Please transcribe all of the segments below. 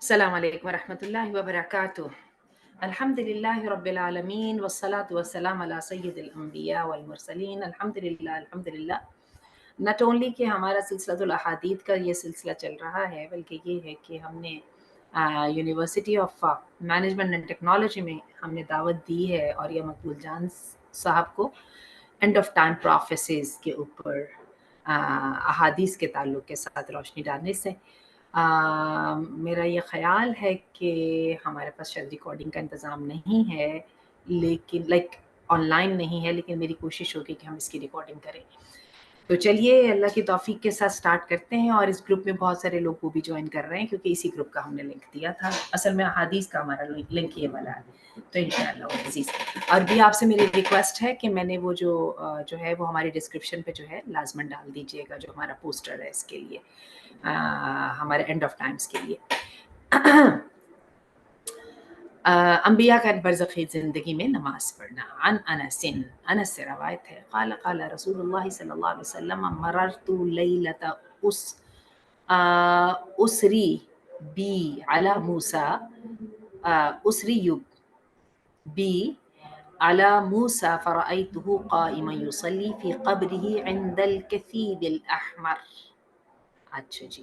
السلام علیکم ورحمۃ اللہ وبرکاتہ۔ الحمد للہ رب العالمین والصلاة والسلام علی سید الانبیاء والمرسلین۔ الحمد للہ ناٹ اونلی کہ ہمارا سلسلہ الاحادیث کا یہ سلسلہ چل رہا ہے، بلکہ یہ ہے کہ ہم نے university of management and technology میں ہم نے دعوت دی ہے، اور یہ مقبول جان صاحب کو اینڈ آف ٹائم پروفیسز کے اوپر احادیث کے تعلق کے ساتھ روشنی ڈالنے سے میرا یہ خیال ہے کہ ہمارے پاس شاید ریکارڈنگ کا انتظام نہیں ہے، لیکن آن لائن نہیں ہے، لیکن میری کوشش ہوگی کہ ہم اس کی ریکارڈنگ کریں۔ تو چلیے اللہ کی توفیق کے ساتھ سٹارٹ کرتے ہیں، اور اس گروپ میں بہت سارے لوگ وہ بھی جوائن کر رہے ہیں کیونکہ اسی گروپ کا ہم نے لنک دیا تھا۔ اصل میں احادیث کا ہمارا لنک یہ والا ہے، تو انشاءاللہ عزیز اور بھی آپ سے میری ریکویسٹ ہے کہ میں نے وہ جو ہے وہ ہماری ڈسکرپشن پہ جو ہے لازماً ڈال دیجیے گا، جو ہمارا پوسٹر ہے اس کے لیے، ہمارے اینڈ آف ٹائمز کے لیے۔ انبیاء کا برزخی زندگی میں نماز پڑھنا۔ عن انس سے روایت ہے، قال قال رسول اللہ صلی اللہ علیہ وسلم مررت لیلۃ اسری بی علی موسیٰ اسری بی على موسى فرأيته قائما يصلي في قبره عند الكثيب الأحمر۔ اچھا جی،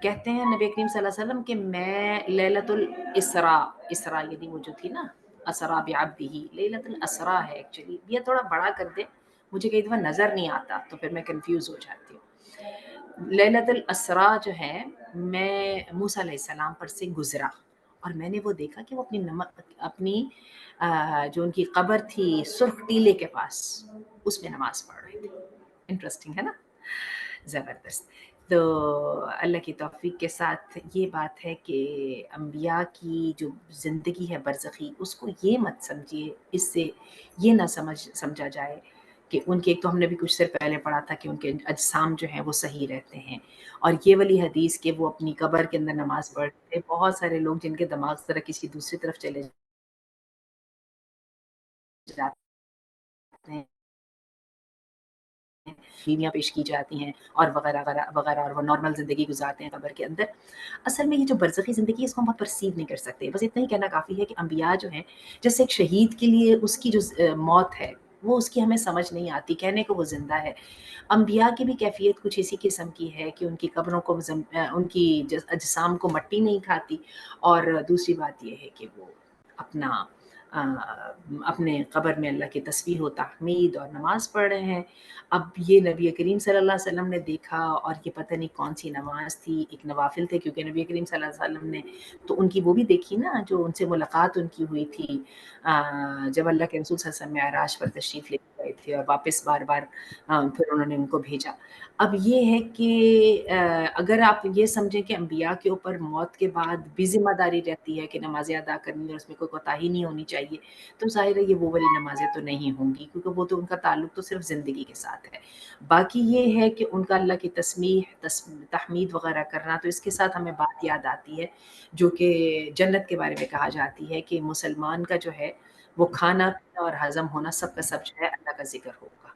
کہتے ہیں نبی کریم صلی اللہ علیہ وسلم کہ میں لیلۃ الاسراء، اسراء یعنی وہ جو تھی نا اسرا بعبدہ، لیلۃ الاسراء ہے ایکچولی، یہ تھوڑا بڑا کر دے، مجھے کئی دفعہ نظر نہیں آتا تو پھر میں کنفیوز ہو جاتی ہوں۔ لیلۃ الاسراء جو ہے، میں موسیٰ علیہ السلام پر سے گزرا، اور میں نے وہ دیکھا کہ وہ اپنی جو ان کی قبر تھی سرخ ٹیلے کے پاس، اس میں نماز پڑھ رہے تھے۔ انٹرسٹنگ ہے نا، زبردست۔ تو اللہ کی توفیق کے ساتھ یہ بات ہے کہ انبیاء کی جو زندگی ہے برزخی، اس کو یہ مت سمجھیے، اس سے یہ نہ سمجھا جائے کہ ان کے، ایک تو ہم نے بھی کچھ دیر پہلے پڑھا تھا کہ ان کے اجسام جو ہیں وہ صحیح رہتے ہیں، اور یہ والی حدیث کہ وہ اپنی قبر کے اندر نماز پڑھتے، بہت سارے لوگ جن کے دماغ ذرا کسی دوسری طرف چلے جاتے ہیں، بیویاں پیش کی جاتی ہیں اور وغیرہ وغیرہ وغیرہ، اور وہ نارمل زندگی گزارتے ہیں قبر کے اندر۔ اصل میں یہ جو برزخی زندگی ہے اس کو ہم بہت پرسیو نہیں کر سکتے، بس اتنا ہی کہنا کافی ہے کہ انبیاء جو ہیں، جیسے ایک شہید کے لیے اس کی جو موت ہے وہ اس کی ہمیں سمجھ نہیں آتی، کہنے کو وہ زندہ ہے، انبیاء کی بھی کیفیت کچھ اسی قسم کی ہے کہ ان کی قبروں کو ان کی اجسام کو مٹی نہیں کھاتی، اور دوسری بات یہ ہے کہ وہ اپنا اپنے قبر میں اللہ کی تسبیح و تحمید اور نماز پڑھ رہے ہیں۔ اب یہ نبی کریم صلی اللہ علیہ وسلم نے دیکھا، اور یہ پتہ نہیں کون سی نماز تھی، ایک نوافل تھے کیونکہ نبی کریم صلی اللہ علیہ وسلم نے تو ان کی وہ بھی دیکھی نا، جو ان سے ملاقات ان کی ہوئی تھی جب اللہ کے رسول صلی اللہ علیہ وسلم معراج پر تشریف لے گئے تھے، اور واپس بار بار پھر انہوں نے ان کو بھیجا۔ اب یہ ہے کہ اگر آپ یہ سمجھیں کہ انبیاء کے اوپر موت کے بعد بھی ذمہ داری رہتی ہے کہ نمازیں ادا کرنی اور اس میں کوئی کوتاہی نہیں ہونی چاہیے، تو ظاہر ہے یہ وہ والی نمازیں تو نہیں ہوں گی، کیونکہ وہ تو ان کا تعلق تو صرف زندگی کے ساتھ ہے۔ باقی یہ ہے کہ ان کا اللہ کی تسبیح تحمید وغیرہ کرنا، تو اس کے ساتھ ہمیں بات یاد آتی ہے جو کہ جنت کے بارے میں کہا جاتی ہے کہ مسلمان کا جو ہے وہ کھانا پینا اور ہضم ہونا سب کا سب جو ہے اللہ کا ذکر ہوگا،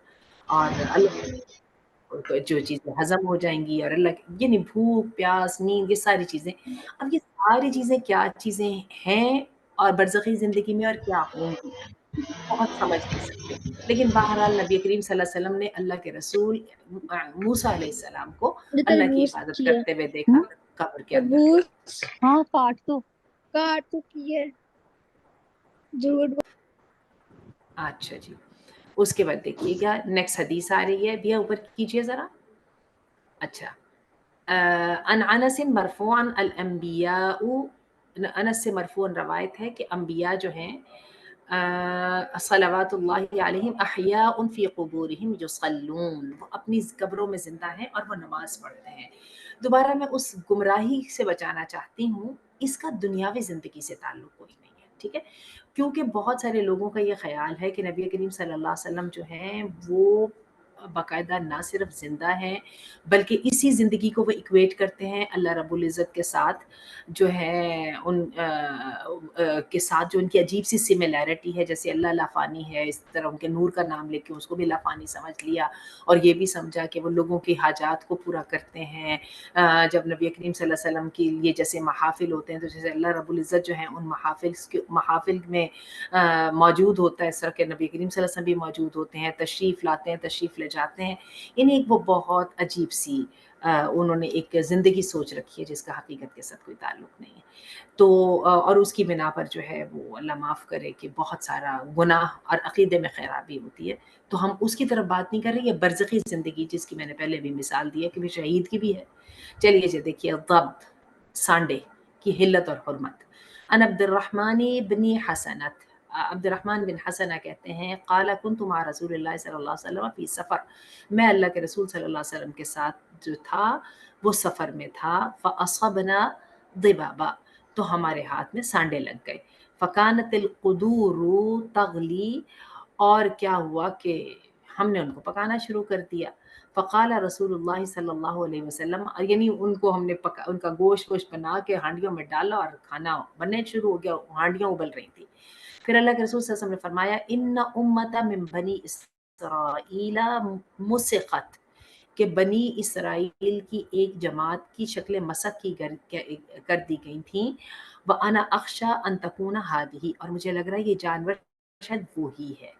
اور اللہ کو جو چیزیں ہضم ہو جائیں گی، اور اللہ یعنی بھوک پیاس نیند، یہ ساری چیزیں، اب یہ ساری چیزیں کیا چیزیں ہیں اور برزخی زندگی میں اور کیا ہوں گی، بہت سمجھ نہیں سکتے، لیکن بہرحال نبی کریم صلی اللہ علیہ وسلم نے اللہ کے رسول موسیٰ علیہ السلام کو مجھے اللہ کی تربوز عبادت کی ہے کرتے ہوئے دیکھا قبر کے اندر۔ تربوز، ہاں کاٹ تو کی ہے جھوٹ اچھا جی، اس کے بعد دیکھیے گا نیکسٹ حدیث آ رہی ہے، بھیا اوپر کیجئے ذرا۔ اچھا، عن انس مرفوعا الانبیاء، انس سے مرفوعا روایت ہے کہ انبیاء جو ہیں صلوات اللہ علیہم احیاء فی قبورہم یصلون، وہ اپنی قبروں میں زندہ ہیں اور وہ نماز پڑھتے ہیں۔ دوبارہ میں اس گمراہی سے بچانا چاہتی ہوں، اس کا دنیاوی زندگی سے تعلق کوئی نہیں ہے، ٹھیک ہے، کیونکہ بہت سارے لوگوں کا یہ خیال ہے کہ نبی کریم صلی اللہ علیہ وسلم جو ہیں وہ باقاعدہ نہ صرف زندہ ہیں بلکہ اسی زندگی کو وہ ایکویٹ کرتے ہیں اللہ رب العزت کے ساتھ، جو ہے ان کے ساتھ جو ان کی عجیب سی سملیرٹی ہے، جیسے اللہ لافانی ہے، اس طرح ان کے نور کا نام لے کے اس کو بھی لافانی سمجھ لیا، اور یہ بھی سمجھا کہ وہ لوگوں کی حاجات کو پورا کرتے ہیں۔ جب نبی کریم صلی اللہ علیہ وسلم کے لیے جیسے محافل ہوتے ہیں تو جیسے اللہ رب العزت جو ہے ان محافل میں موجود ہوتا ہے، اس طرح کہ نبی کریم صلی اللہ علیہ وسلم بھی موجود ہوتے ہیں، تشریف لاتے ہیں، تشریف لے جاتے ہیں، یعنی ایک وہ بہت عجیب سی انہوں نے ایک زندگی سوچ رکھی ہے جس کا حقیقت کے ساتھ کوئی تعلق نہیں ہے۔ تو اور اس کی بنا پر جو ہے وہ اللہ معاف کرے کہ بہت سارا گناہ اور عقیدے میں خرابی ہوتی ہے، تو ہم اس کی طرف بات نہیں کر رہے، یہ برزخی زندگی جس کی میں نے پہلے بھی مثال دی ہے کہ بھی شہید کی بھی ہے۔ چلیے جی دیکھیے ضبط سانڈے کی حلت اور حرمت۔ ان عبد الرحمن بن حسنت، عبد الرحمن بن حسنہ کہتے ہیں قال كنت مع رسول اللہ صلی اللہ علیہ وسلم فی سفر، میں اللہ کے رسول صلی اللہ علیہ وسلم کے ساتھ جو تھا وہ سفر میں تھا، فاصبنا ضبابا، تو ہمارے ہاتھ میں سانڈے لگ گئے، فکانت القدور تغلی، اور کیا ہوا کہ ہم نے ان کو پکانا شروع کر دیا، فقال رسول اللہ صلی اللہ علیہ وسلم، یعنی ان کو ہم نے ان کا گوشت بنا کے ہانڈیوں میں ڈالا اور کھانا بننے شروع ہو گیا، ہانڈیاں ابل رہی تھی۔ پھر اللہ کے رسول صلی اللہ علیہ وسلم نے فرمایا ان امت من بنی اسرائیل مسخت، کہ بنی اسرائیل کی ایک جماعت کی شکل مسخ کی کر دی گئی تھیں، وَأَنَا أَخْشَىٰ أَن تَكُونَ هَٰذِهِ، اور مجھے لگ رہا ہے یہ جانور شاید وہی ہے،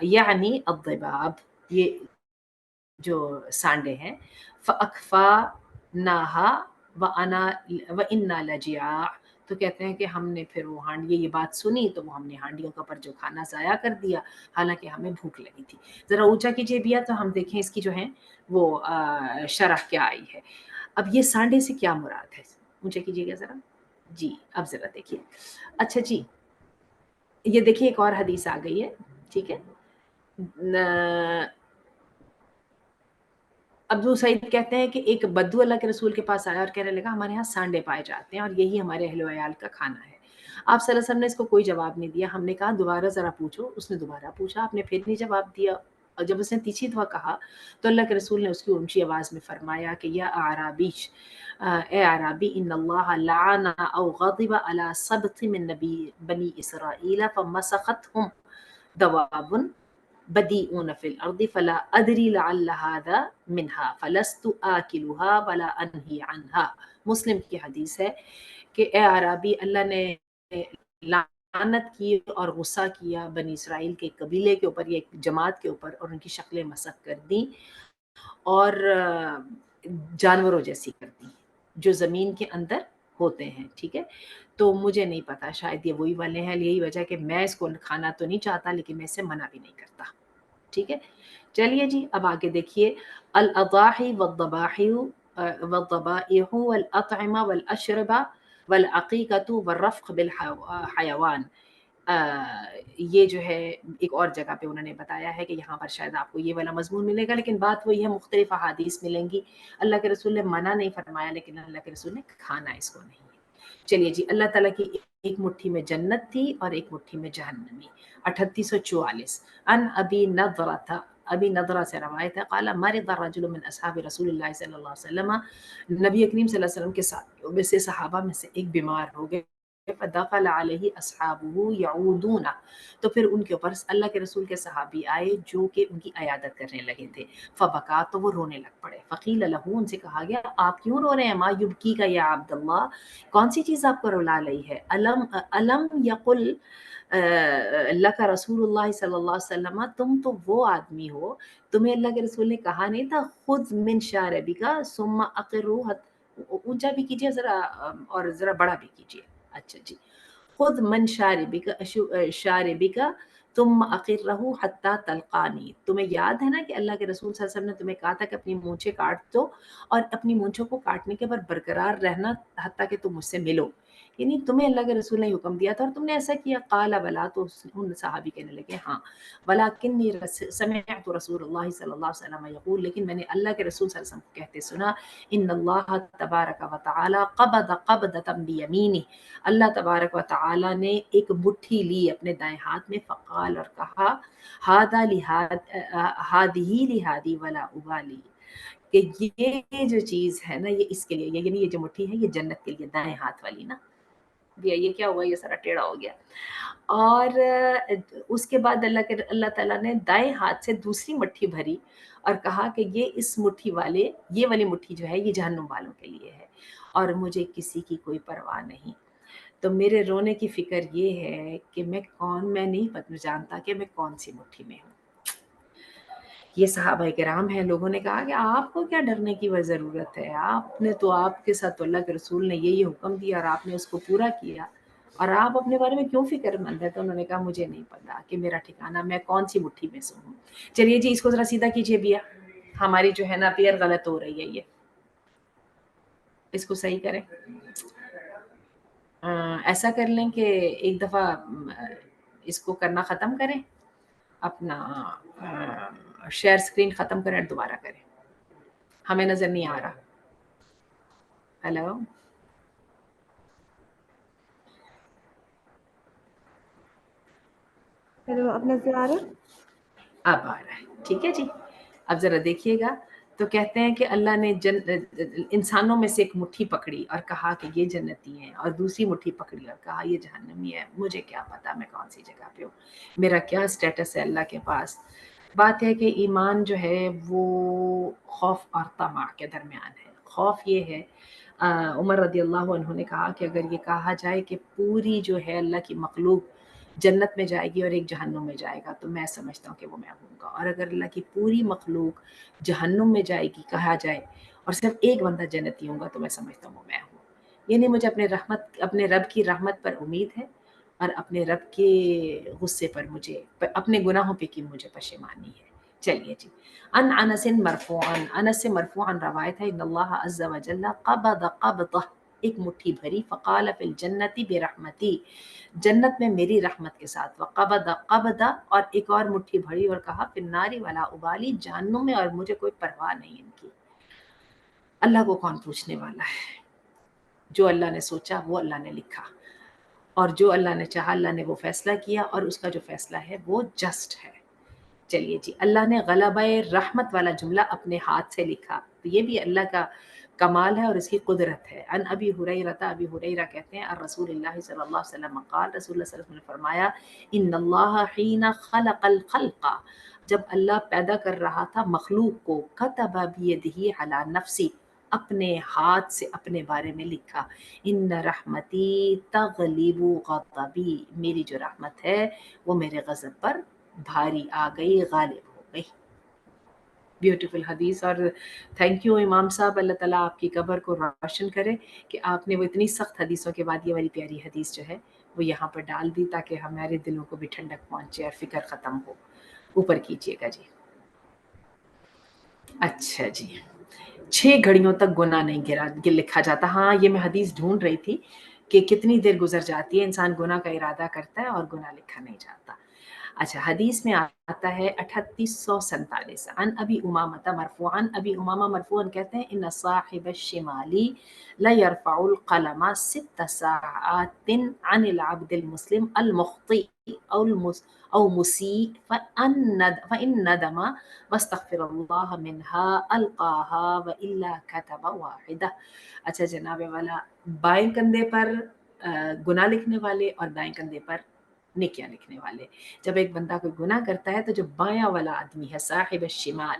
یعنی الضباب، یہ جو سانڈے ہیں، فَأَكْفَانَاهَا وَإِنَّا لَجِيَاعٌ، تو کہتے ہیں کہ ہم نے پھر وہ ہانڈی یہ بات سنی تو وہ ہم نے ہانڈیوں کے اوپر جو کھانا ضائع کر دیا، حالانکہ ہمیں بھوک لگی تھی۔ ذرا اونچا کیجیے بیا تو ہم دیکھیں اس کی جو ہے وہ شرح کیا آئی ہے۔ اب یہ سانڈے سے کیا مراد ہے، اونچا کیجیے گا ذرا، جی اب ذرا دیکھیے۔ اچھا جی، یہ دیکھیے ایک اور حدیث آ گئی ہے، ٹھیک ہے۔ ابو سعید کہتے ہیں کہ ایک بدو اللہ کے رسول کے پاس آیا اور کہنے لگا ہمارے ہاں سانڈے پائے جاتے ہیں اور یہی ہمارے اہل و عیال کا کھانا ہے۔ آپ صلی اللہ علیہ وسلم نے اس کو کوئی جواب نہیں دیا، ہم نے کہا دوبارہ ذرا پوچھو، اس نے دوبارہ پوچھا، آپ نے پھر نہیں جواب دیا، اور جب اس نے تیسری دفعہ کہا تو اللہ کے رسول نے اس کی اونچی آواز میں فرمایا کہ یا اعرابیش، اے اعرابی، ان اللہ لعن او غضب علی سبط من نبی بنی اسرائیل فمسختهم دواب بدیئون فی الارض فلا ادری لعل هذا منها فلست آکلها ولا انہی عنها۔ مسلم کی حدیث ہے کہ اے عربی، اللہ نے لعنت کی اور غصہ کیا بنی اسرائیل کے قبیلے کے اوپر یا ایک جماعت کے اوپر، اور ان کی شکلیں مسخ کر دی اور جانوروں جیسی کر دی جو زمین کے اندر ہوتے ہیں، ٹھیک ہے۔ تو مجھے نہیں پتا، شاید یہ وہی والے ہیں، یہی وجہ کہ میں اس کو کھانا تو نہیں چاہتا لیکن میں اسے منع بھی نہیں کرتا، ٹھیک ہے۔ چلیے جی اب آگے دیکھیے الاضاحی والذبائح والاطعمہ والاشربہ والعقیقۃ والرفق بالحیوان، یہ جو ہے ایک اور جگہ پہ انہوں نے بتایا ہے کہ یہاں پر شاید آپ کو یہ والا مضمون ملے گا، لیکن بات وہی ہے، مختلف احادیث ملیں گی۔ اللہ کے رسول نے منع نہیں فرمایا لیکن اللہ کے رسول نے کھانا اس کو نہیں ہے۔ چلیے جی، اللہ تعالیٰ کی ایک مٹھی میں جنت تھی اور ایک مٹھی میں جہنمی، 3844۔ ان ابی نضرہ سے روایت ہے قال مرض رجل من اصحاب رسول اللہ صلی اللہ علیہ وسلم، نبی کریم صلی اللہ علیہ وسلم کے ساتھ میں سے صحابہ میں سے ایک بیمار ہو گئے، فدخل علیہ اصحابہ یعودون، تو پھر ان کے اوپر اللہ کے رسول کے صحابی آئے جو کہ ان کی عیادت کرنے لگے تھے، فبکا، تو وہ رونے لگ پڑے، فقیل لہ، ان سے کہا گیا آپ کیوں رو رہے ہیں، ما یبکی کا یا عبداللہ، کون سی چیز آپ کو رلا رہی ہے، علم یقل اللہ کا رسول اللہ صلی اللہ علیہ وسلم، تم تو وہ آدمی ہو، تمہیں اللہ کے رسول نے کہا نہیں تھا خذ من شاربک ثم اقرہ، اونچا بھی کیجیے ذرا اور ذرا بڑا بھی کیجیے، اچھا جی، خذ من شاربک ثم اقرہ حتی تلقانی، تمہیں یاد ہے نا کہ اللہ کے رسول صلی اللہ علیہ وسلم نے تمہیں کہا تھا کہ اپنی مونچھیں کاٹ دو اور اپنی مونچھوں کو کاٹنے کے بعد برقرار رہنا حتیٰ کہ تم مجھ سے ملو، یعنی تمہیں اللہ کے رسول نے حکم دیا تھا اور تم نے ایسا کیا. قال بلا, تو ان صحابی کہنے لگے ہاں. ولکنی سمعت رسول اللہ صلی اللہ علیہ وسلم یقول, لیکن میں نے اللہ کے رسول صلی اللہ علیہ وسلم کو کہتے سنا, ان اللہ تبارک و تعالی قبض قبضۃ بیمینہ, اللہ تبارک و تعالی نے ایک مٹھی لی اپنے دائیں ہاتھ میں, فقال, اور کہا, ہذا ہذہ لہذی ولا ابالی, کہ یہ جو چیز ہے نا یہ اس کے لیے, یعنی یہ جو مٹھی ہے یہ جنت کے لیے, دائیں ہاتھ والی نا. یہ کیا ہوا, یہ سارا ٹیڑھا ہو گیا. اور اس کے بعد اللہ تعالیٰ نے دائیں ہاتھ سے دوسری مٹھی بھری اور کہا کہ اس مٹھی والے, یہ والی مٹھی جو ہے یہ جہنم والوں کے لیے ہے, اور مجھے کسی کی کوئی پرواہ نہیں. تو میرے رونے کی فکر یہ ہے کہ میں نہیں جانتا کہ میں کون سی مٹھی میں ہوں. یہ صحابہ کرام ہیں. لوگوں نے کہا کہ آپ کو کیا ڈرنے کی ضرورت ہے, آپ نے تو, آپ کے ساتھ تو اللہ کے رسول نے یہ حکم دیا اور آپ نے اس کو پورا کیا, اور آپ اپنے بارے میں کیوں فکر مند ہے. تو انہوں نے کہا مجھے نہیں پتا کہ میرا ٹھکانہ میں کون سی مٹھی میں سے ہوں. چلیے جی, اس کو ذرا سیدھا کیجیے بیا, ہماری جو ہے نا پیئر غلط ہو رہی ہے, یہ اس کو صحیح کریں. ایسا کر لیں کہ ایک دفعہ اس کو کرنا ختم کریں, اپنا شیئر سکرین ختم کریں اور دوبارہ کریں. ہمیں نظر نہیں آ رہا. ہیلو, ہیلو, اب نظر آ رہا ہے؟ اب آ رہا ہے, ٹھیک ہے جی. اب ذرا دیکھیے گا. تو کہتے ہیں کہ اللہ نے انسانوں میں سے ایک مٹھی پکڑی اور کہا کہ یہ جنتی ہیں, اور دوسری مٹھی پکڑی اور کہا یہ جہنمی ہے. مجھے کیا پتا میں کون سی جگہ پہ ہوں, میرا کیا سٹیٹس ہے اللہ کے پاس. بات ہے کہ ایمان جو ہے وہ خوف اور طمع کے درمیان ہے. خوف یہ ہے, عمر رضی اللہ عنہ نے کہا کہ اگر یہ کہا جائے کہ پوری جو ہے اللہ کی مخلوق جنت میں جائے گی اور ایک جہنم میں جائے گا, تو میں سمجھتا ہوں کہ وہ میں ہوں گا. اور اگر اللہ کی پوری مخلوق جہنم میں جائے گی کہا جائے اور صرف ایک بندہ جنتی ہوں گا, تو میں سمجھتا ہوں وہ میں ہوں. یعنی مجھے اپنے رب کی رحمت پر امید ہے, اور اپنے رب کے غصے پر مجھے, اپنے گناہوں پہ کی مجھے پشیمانی ہے. چلیے جی. ان انس مرفوعا, انس سے مرفوعا روایت ہے, ان اللہ عز وجل قبض قبضہ, ایک مٹھی بھری, فقال فی الجنت برحمتی, جنت میں میری رحمت کے ساتھ, وقبض قبضہ, اور ایک اور مٹھی بھری اور کہا فی النار ولا ابالی, جہنم میں اور مجھے کوئی پرواہ نہیں ان کی. اللہ کو کون پوچھنے والا ہے. جو اللہ نے سوچا وہ اللہ نے لکھا, اور جو اللہ نے چاہا اللہ نے وہ فیصلہ کیا, اور اس کا جو فیصلہ ہے وہ جسٹ ہے. چلیے جی. اللہ نے غلبہ رحمت والا جملہ اپنے ہاتھ سے لکھا, تو یہ بھی اللہ کا کمال ہے اور اس کی قدرت ہے. ان ابی ہریرہ, ابی ہریرہ کہتے ہیں, اور رسول اللہ صلی اللہ علیہ وسلم قال, رسول اللہ صلی اللہ علیہ وسلم نے فرمایا, ان اللہ حین خلق الخلق, جب اللہ پیدا کر رہا تھا مخلوق کو, کتب بیدہ علی نفسی, اپنے ہاتھ سے اپنے بارے میں لکھا, ان رحمتی تغلب غضبی, میری جو رحمت ہے وہ میرے غضب پر بھاری آ گئی, غالب ہو گئی. بیوٹیفل حدیث. اور تھینک یو امام صاحب, اللہ تعالیٰ آپ کی قبر کو روشن کرے کہ آپ نے وہ اتنی سخت حدیثوں کے بعد یہ والی پیاری حدیث جو ہے وہ یہاں پر ڈال دی, تاکہ ہمارے دلوں کو بھی ٹھنڈک پہنچے اور فکر ختم ہو. اوپر کیجیے گا جی. اچھا جی. 6 گھڑیوں تک گناہ نہیں لکھا جاتا. ہاں, یہ میں حدیث ڈھونڈ رہی تھی کہ کتنی دیر گزر جاتی ہے, انسان گناہ کا ارادہ کرتا ہے اور گناہ لکھا نہیں جاتا. اچھا, حدیث میں آتا ہے 3847, عن ابی امامہ مرفوعا, ابی امامہ مرفوعا کہتے ہیں, ان صاحب الشمالی لیرفع القلم 6 ساعات عن العبد المسلم المخطئ او مسیء, فإن ندم واستغفر اللہ منها القاها والا كتب واحدہ. اچھا جناب والا, بائیں کندھے پر گناہ لکھنے والے اور دائیں کندھے پر نیکیاں لکھنے والے. جب ایک بندہ کوئی گناہ کرتا ہے تو جو بایاں والا آدمی ہے صاحب الشمال,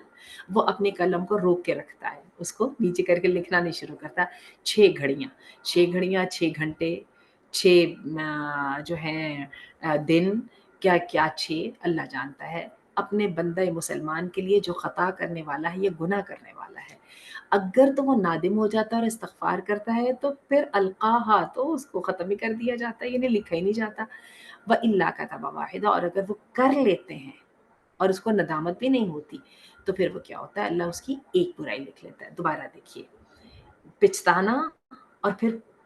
وہ اپنے قلم کو روک کے رکھتا ہے, اس کو نیچے کر کے لکھنا نہیں شروع کرتا. 6 گھڑیاں, 6 گھنٹے, 6 جو ہیں دن, کیا کیا 6 اللہ جانتا ہے. اپنے بندہ مسلمان کے لیے جو خطا کرنے والا ہے, یہ گناہ کرنے والا ہے, اگر تو وہ نادم ہو جاتا ہے اور استغفار کرتا ہے تو پھر القاہا, تو اس کو ختم ہی کر دیا جاتا ہے, یعنی لکھا ہی نہیں جاتا. وَإِلَّا كَتَبَ وَاحِدًا, اور اگر وہ کر لیتے ہیں اور اس کو ندامت بھی نہیں ہوتی, تو پھر وہ کیا ہوتا ہے, اللہ اس کی ایک برائی لکھ لیتا ہے. دوبارہ دیکھیے, پچتانا اور پھر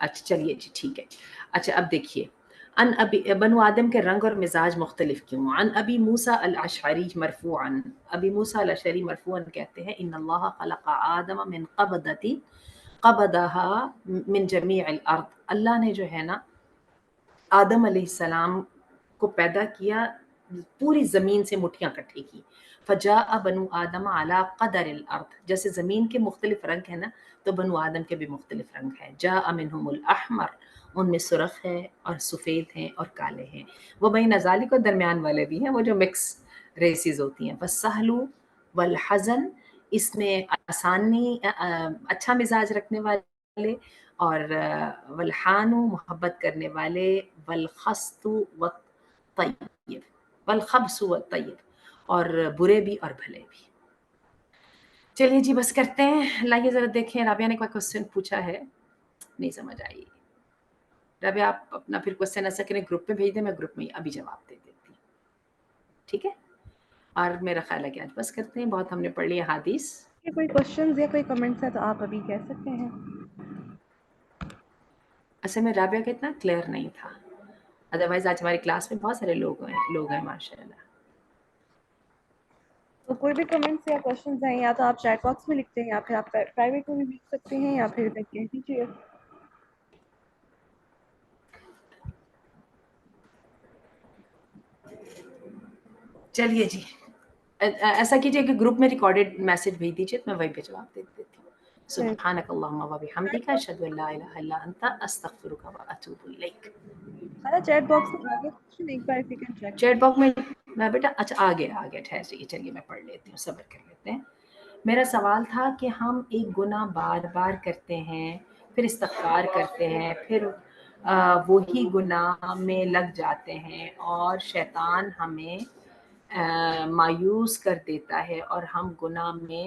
اچھا چلیے جی ٹھیک ہے. اچھا اب دیکھیے ان ابی بنو آدم کے رنگ اور مزاج مختلف کیوں. عن ابی موسیٰ الاشعری مرفوعا، ابی موسیٰ الاشعری مرفوعا کہتے ہیں ان اللہ خلق آدم من قبضها من جمیع الارض، اللہ نے جو ہے نا آدم علیہ السلام کو پیدا کیا پوری زمین سے مٹھیاں اکٹھی کی. فجاء بنو آدم علی قدر الارض، جیسے زمین کے مختلف رنگ ہیں نا تو بنو آدم کے بھی مختلف رنگ ہیں. جاء منہم الاحمر، ان میں سرخ ہے اور سفید ہیں اور کالے ہیں. وہ بین ذالک کو درمیان والے بھی ہیں، وہ جو مکس ریسز ہوتی ہیں. والسہل والحزن، اس میں آسانی اچھا مزاج رکھنے والے، اور والحانو محبت کرنے والے، والخست والطیب، والخبث والطیب، اور برے بھی اور بھلے بھی. چلیے جی بس کرتے ہیں. لائیے ذرا دیکھیں رابعہ نے کوئی کوشچن پوچھا ہے، نہیں سمجھ آئی. رابعہ آپ اپنا پھر کوشچن ایسا کریں گروپ میں بھیج دیں، میں گروپ میں ابھی جواب دے دیتی ہوں، ٹھیک ہے. اور میرا خیال ہے کہ آج بس کرتے ہیں، بہت ہم نے پڑھ لیا حدیث. کہ کوئی کوشچنز یا کوئی کمنٹس ہے تو آپ ابھی کہہ سکتے ہیں. اصل میں رابعہ کا اتنا کلیئر نہیں تھا، ادروائز آج ہماری کلاس میں بہت سارے لوگ ہیں ماشاء اللہ. تو کوئی بھی کمنٹس یا کوشچنز ہیں یا تو آپ چیٹ باکس میں لکھتے ہیں یا پھر آپ پرائیویٹ میں بھی لکھ سکتے ہیں یا پھر کہہ دیجیے. چلیے جی ایسا کیجیے کہ گروپ میں ریکارڈڈ میسج بھیج دیجیے تو میں وہیں پہ جواب دے دیتی ہوں. سبحانک اللہم و بحمدک اشہد ان لا الہ الا انت استغفرک و اتوب الیک. چیٹ باکس میں آگے کوشچن ایک بار فکر چیک. چیٹ باکس میں بیٹا اچھا آ گیا ٹھہر جائیے. چلیے میں پڑھ لیتی ہوں، صبر کر لیتے ہیں. میرا سوال تھا کہ ہم ایک گناہ بار بار کرتے ہیں، پھر استغفار کرتے ہیں، پھر وہی گناہ میں لگ جاتے ہیں اور شیطان ہمیں مایوس کر دیتا ہے اور ہم گناہ میں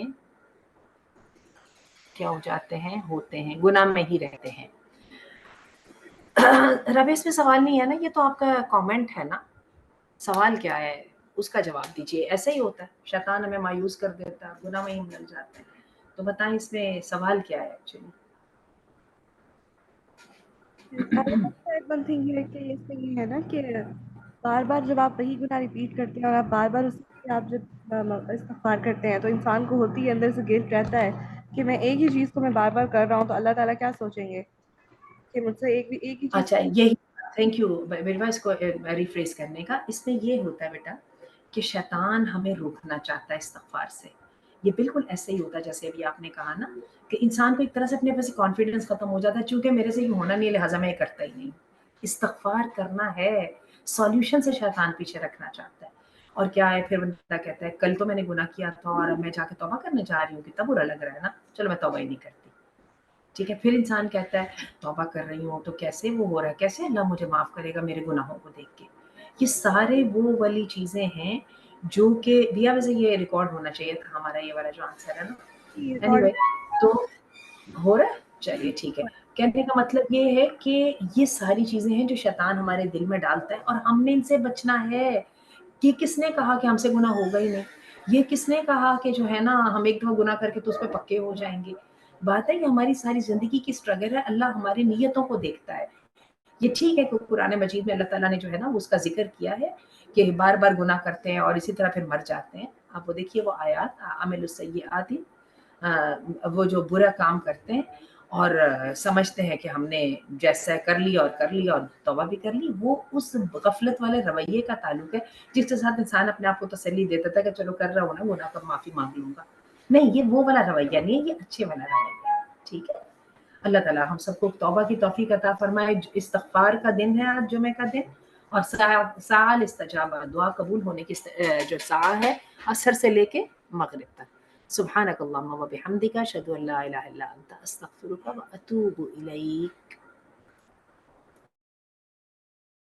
کیا ہو جاتے ہیں، ہوتے ہیں گناہ میں ہی رہتے ہیں. ربی اس میں سوال نہیں ہے نا، یہ تو آپ کا کامنٹ ہے نا. سوال کیا ہے اس کا جواب دیجیے. ایسا ہی ہوتا ہے، شیطان ہمیں مایوس کر دیتا ہے، گناہ میں ہی لگ جاتے ہیں. تو بتائیں اس میں سوال کیا ہے ایکچولی. ون تھنگ یہ اس میں یہ ہے نا کہ بار بار جب آپ وہی گناہ ریپیٹ کرتے ہیں اور آپ بار بار اس کے آپ جب استغفار کرتے ہیں تو انسان کو ہوتی ہے اندر سے گلٹ رہتا ہے کہ میں ایک ہی چیز کو میں بار بار کر رہا ہوں تو اللہ تعالیٰ کیا سوچیں گے کہ مجھ سے ایک ہی چیز. اچھا یہی تھینک یو میرے پاس کو ریفریز کرنے کا. اس میں یہ ہوتا ہے بیٹا کہ شیطان ہمیں روکنا چاہتا ہے استغفار سے. یہ بالکل ایسے ہی ہوتا ہے جیسے ابھی آپ نے کہا نا کہ انسان کو ایک طرح سے اپنے پاس کانفیڈنس ختم ہو جاتا ہے، چونکہ میرے سے یہ ہونا نہیں لہٰذا میں یہ کرتا ہی نہیں. استغفار کرنا ہے، سولوشن سے شیطان پیچھے رکھنا چاہتا ہے. اور کیا ہے پھر بندہ کہتا ہے کل تو میں نے گناہ کیا تھا اور اب میں جا کے توبہ کرنے جا رہی ہوں، کتنا برا لگ رہا ہے نا، چلو میں توبہ ہی نہیں کرتی. ٹھیک ہے، پھر انسان کہتا ہے توبہ کر رہی ہوں تو کیسے وہ ہو رہا ہے، کیسے اللہ مجھے معاف کرے گا میرے گناہوں کو دیکھ کے. یہ سارے وہ والی چیزیں ہیں جو کہ دیا ویسے یہ ریکارڈ ہونا چاہیے تھا ہمارا یہ والا جو آنسر ہے نا. اینی وے تو ہو رہا ہے. چلیے ٹھیک ہے. کہنے کا مطلب یہ ہے کہ یہ ساری چیزیں ہیں جو شیطان ہمارے دل میں ڈالتا ہے اور ہم نے ان سے بچنا ہے. کہ کس نے کہا کہ ہم سے گناہ ہوگا ہی نہیں؟ یہ کس نے کہا کہ جو ہے نا ہم ایک دفعہ گناہ کر کے تو اس پہ پکے ہو جائیں گے؟ بات ہے یہ ہماری ساری زندگی کی اسٹرگل ہے. اللہ ہماری نیتوں کو دیکھتا ہے. یہ ٹھیک ہے کہ قرآن مجید میں اللہ تعالیٰ نے جو ہے نا اس کا ذکر کیا ہے کہ بار بار گناہ کرتے ہیں اور اسی طرح پھر مر جاتے ہیں. آپ وہ دیکھیے وہ آیات عامل السیئات، وہ جو برا کام کرتے ہیں اور سمجھتے ہیں کہ ہم نے جیسا کر لیا اور توبہ بھی کر لی، وہ اس غفلت والے رویے کا تعلق ہے جس کے ساتھ انسان اپنے آپ کو تسلی دیتا تھا کہ چلو کر رہا ہوں نا گناہ کا معافی مانگ لوں گا. نہیں، یہ وہ والا رویہ نہیں ہے، یہ اچھے والا رویہ ہے. ٹھیک ہے. اللہ تعالیٰ ہم سب کو توبہ کی توفیق عطا فرمائے. استغفار کا دن ہے آج، جمعے کا دن، اور سال استجابہ، دعا قبول ہونے کی جو ساعہ ہے عصر سے لے کے مغرب تک. سبحانک اللہم و بحمدک اشہد ان لا الہ الا انت استغفرک و اتوب الیک.